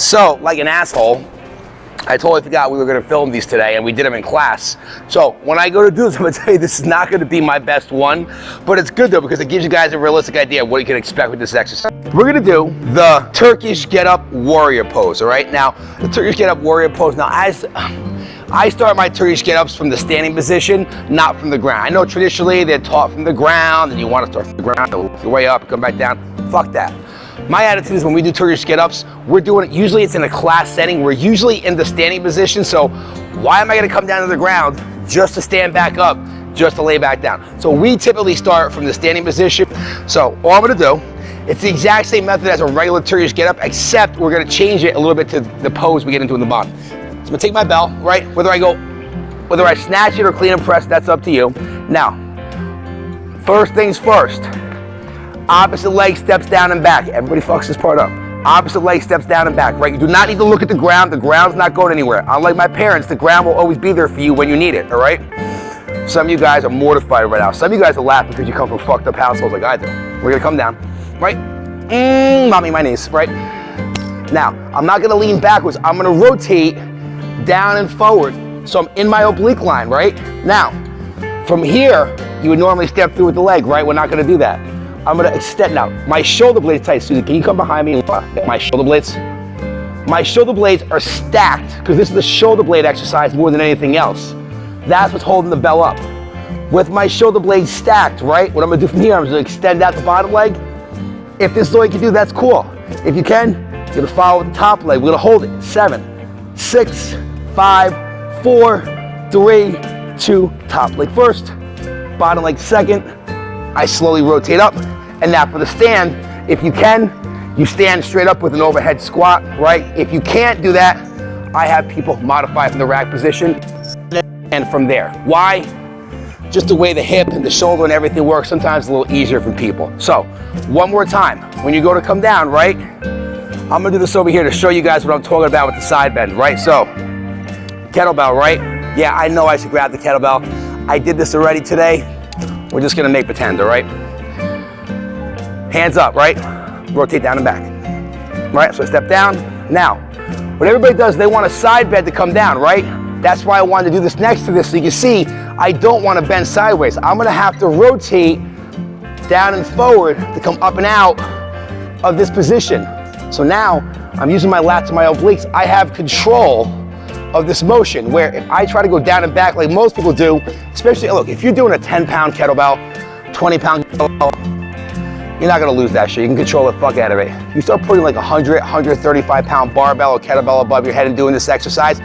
So, like an asshole, I totally forgot we were gonna film these today, and we did them in class. So when I go to do this, I'm gonna tell you this is not gonna be my best one, but it's good though, because it gives you guys a realistic idea of what you can expect with this exercise. We're gonna do the Turkish get-up warrior pose, all right? Now, the Turkish get-up warrior pose, now I start my Turkish get-ups from the standing position, not from the ground. I know traditionally they're taught from the ground, and you wanna start from the ground, work your way up, come back down. Fuck that. My attitude is when we do Turkish get-ups, we're doing it, usually it's in a class setting, we're usually in the standing position, so why am I gonna come down to the ground just to stand back up, just to lay back down? So we typically start from the standing position. So all I'm gonna do, it's the exact same method as a regular Turkish get-up, except we're gonna change it a little bit to the pose we get into in the bottom. So I'm gonna take my bell, right? Whether I snatch it or clean and press, that's up to you. Now, first things first. Opposite leg steps down and back. Everybody fucks this part up. Opposite leg steps down and back, right? You do not need to look at the ground. The ground's not going anywhere. Unlike my parents, the ground will always be there for you when you need it, all right? Some of you guys are mortified right now. Some of you guys are laughing because you come from fucked up households like I do. We're gonna come down, right? Mommy, my knees, right? Now, I'm not gonna lean backwards. I'm gonna rotate down and forward. So I'm in my oblique line, right? Now, from here, you would normally step through with the leg, right? We're not gonna do that. I'm gonna extend now. My shoulder blades tight. Susie, can you come behind me and look at my shoulder blades? My shoulder blades are stacked because this is the shoulder blade exercise more than anything else. That's what's holding the bell up. With my shoulder blades stacked, right? What I'm gonna do from here, I'm gonna extend out the bottom leg. If this is all you can do, that's cool. If you can, you're gonna follow with the top leg. We're gonna hold it. 7, 6, 5, 4, 3, 2, top leg first, bottom leg second. I slowly rotate up. And now for the stand, if you can, you stand straight up with an overhead squat, right? If you can't do that, I have people modify from the rack position and from there. Why? Just the way the hip and the shoulder and everything works, sometimes it's a little easier for people. So, one more time, when you go to come down, right? I'm gonna do this over here to show you guys what I'm talking about with the side bend, right? So, kettlebell, right? Yeah, I know I should grab the kettlebell. I did this already today. We're just gonna make pretend, all right? Hands up, right? Rotate down and back. Right, so step down. Now, what everybody does, they want a side bend to come down, right? That's why I wanted to do this next to this, so you can see, I don't want to bend sideways. I'm gonna have to rotate down and forward to come up and out of this position. So now, I'm using my lats and my obliques. I have control of this motion, where if I try to go down and back like most people do, especially, look, if you're doing a 10-pound kettlebell, 20-pound kettlebell, you're not gonna lose that shit. You can control the fuck out of it. You start putting like 100, 135-pound barbell or kettlebell above your head and doing this exercise,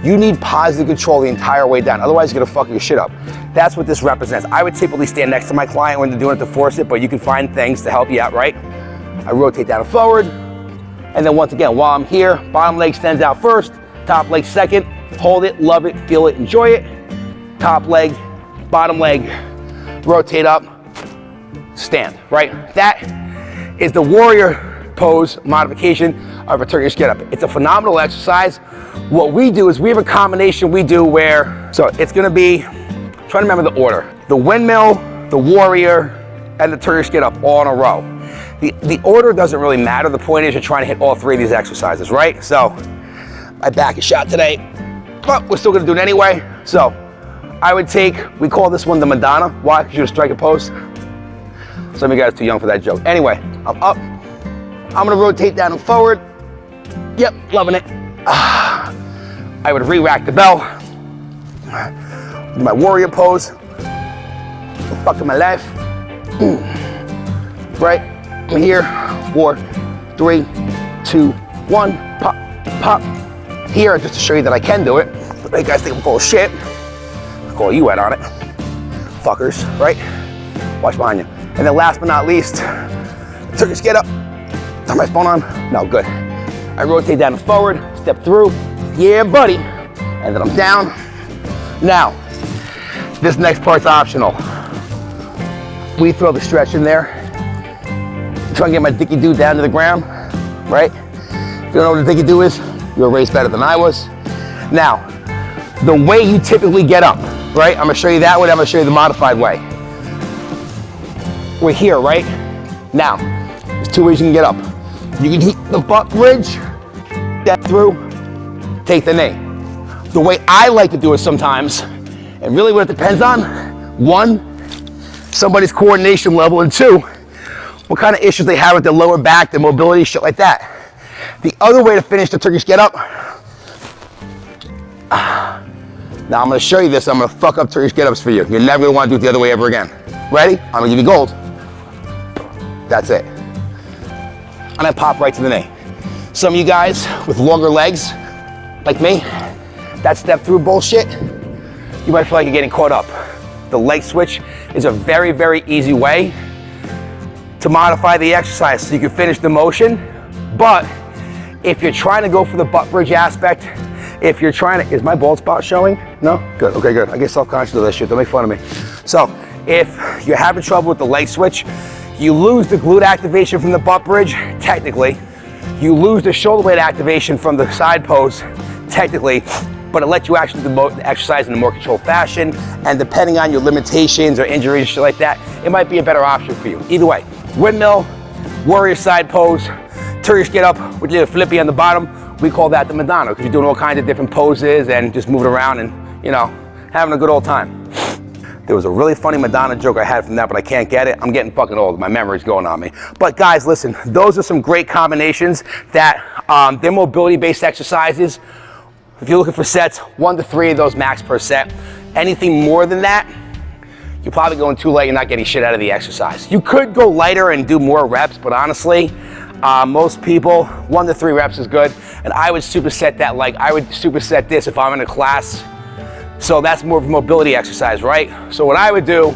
you need positive control the entire way down. Otherwise, you're gonna fuck your shit up. That's what this represents. I would typically stand next to my client when they're doing it to force it, but you can find things to help you out, right? I rotate down and forward, and then once again, while I'm here, bottom leg extends out first, top leg second, hold it, love it, feel it, enjoy it. Top leg, bottom leg, rotate up, stand, right? That is the warrior pose modification of a Turkish get-up. It's a phenomenal exercise. What we do is we have a combination we do where, so it's gonna be, I'm trying to remember the order. The windmill, the warrior, and the Turkish get-up all in a row. The order doesn't really matter. The point is you're trying to hit all three of these exercises, right? So, my back is shot today, but we're still gonna do it anyway. So, I would take, we call this one the Madonna. Why? Because you're a striker pose. Some of you guys are too young for that joke. Anyway, I'm up. I'm gonna rotate down and forward. Yep, loving it. I would re-rack the bell. Do my warrior pose. The fuck of my life. Right, I'm here. 4, 3, 2, 1. Pop, pop. Here, just to show you that I can do it. But you guys think I'm full of shit. I'll call you out on it. Fuckers, right? Watch behind you. And then last but not least, Turkish get up. Turn my phone on. No, good. I rotate down and forward, step through. Yeah, buddy. And then I'm down. Now, this next part's optional. We throw the stretch in there. Try and get my dicky-doo down to the ground, right? If you don't know what a dicky-doo is, you're a race better than I was. Now, the way you typically get up, right? I'm gonna show you that way, I'm gonna show you the modified way. We're here, right? Now, there's two ways you can get up. You can hit the butt bridge, that through, take the knee. The way I like to do it sometimes, and really what it depends on, one, somebody's coordination level, and two, what kind of issues they have with their lower back, their mobility, shit like that. The other way to finish the Turkish get up, now I'm gonna show you this, I'm gonna fuck up Turkish get ups for you. You're never gonna wanna do it the other way ever again. Ready? I'm gonna give you gold. That's it. And I pop right to the knee. Some of you guys with longer legs, like me, that step through bullshit, you might feel like you're getting caught up. The leg switch is a very, very easy way to modify the exercise so you can finish the motion. But if you're trying to go for the butt bridge aspect, if you're trying to, is my bald spot showing? No? Good, okay, good. I get self-conscious of this shit, don't make fun of me. So, if you're having trouble with the leg switch, you lose the glute activation from the butt bridge, technically. You lose the shoulder blade activation from the side pose, technically, but it lets you actually do the exercise in a more controlled fashion, and depending on your limitations or injuries, shit like that, it might be a better option for you. Either way, windmill, warrior side pose, Turkish get up, which is a flippy on the bottom, we call that the Madonna, because you're doing all kinds of different poses and just moving around and, you know, having a good old time. There was a really funny Madonna joke I had from that, but I can't get it. I'm getting fucking old. My memory's going on me. But guys, listen, those are some great combinations that they're mobility-based exercises. If you're looking for sets, 1 to 3 of those max per set. Anything more than that, you're probably going too light. You're not getting shit out of the exercise. You could go lighter and do more reps, but honestly, most people, 1 to 3 reps is good. And I would superset that, like I would superset this if I'm in a class. So that's more of a mobility exercise, right? So what I would do,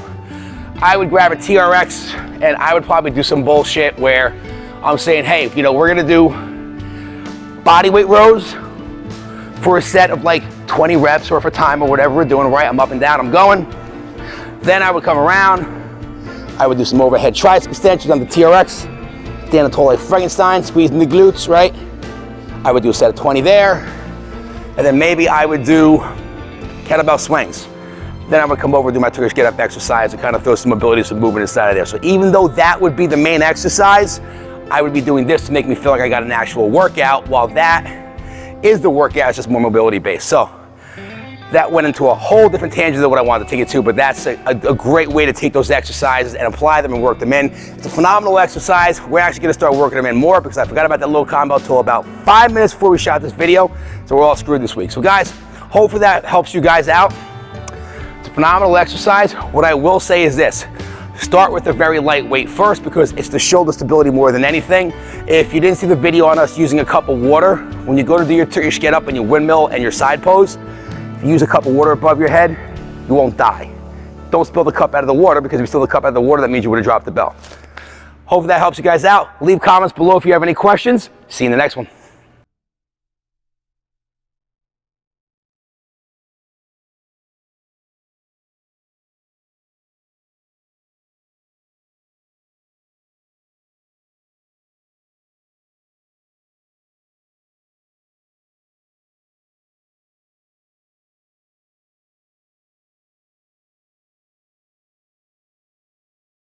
I would grab a TRX and I would probably do some bullshit where I'm saying, hey, you know, we're gonna do body weight rows for a set of like 20 reps or for time or whatever we're doing, right? I'm up and down, I'm going. Then I would come around, I would do some overhead tricep extensions on the TRX, standing tall like Frankenstein, squeezing the glutes, right? I would do a set of 20 there, and then maybe I would do kettlebell swings. Then I'm gonna come over and do my Turkish get up exercise and kind of throw some mobility, some movement inside of there. So even though that would be the main exercise, I would be doing this to make me feel like I got an actual workout, while that is the workout, it's just more mobility based. So that went into a whole different tangent than what I wanted to take it to, but that's a great way to take those exercises and apply them and work them in. It's a phenomenal exercise. We're actually gonna start working them in more because I forgot about that little combo till about 5 minutes before we shot this video. So we're all screwed this week. So guys, hopefully that helps you guys out. It's a phenomenal exercise. What I will say is this, start with a very light weight first because it's the shoulder stability more than anything. If you didn't see the video on us using a cup of water, when you go to do your Turkish get up and your windmill and your side pose, if you use a cup of water above your head, you won't die. Don't spill the cup out of the water, because if you spill the cup out of the water, that means you would have dropped the bell. Hopefully that helps you guys out. Leave comments below if you have any questions. See you in the next one.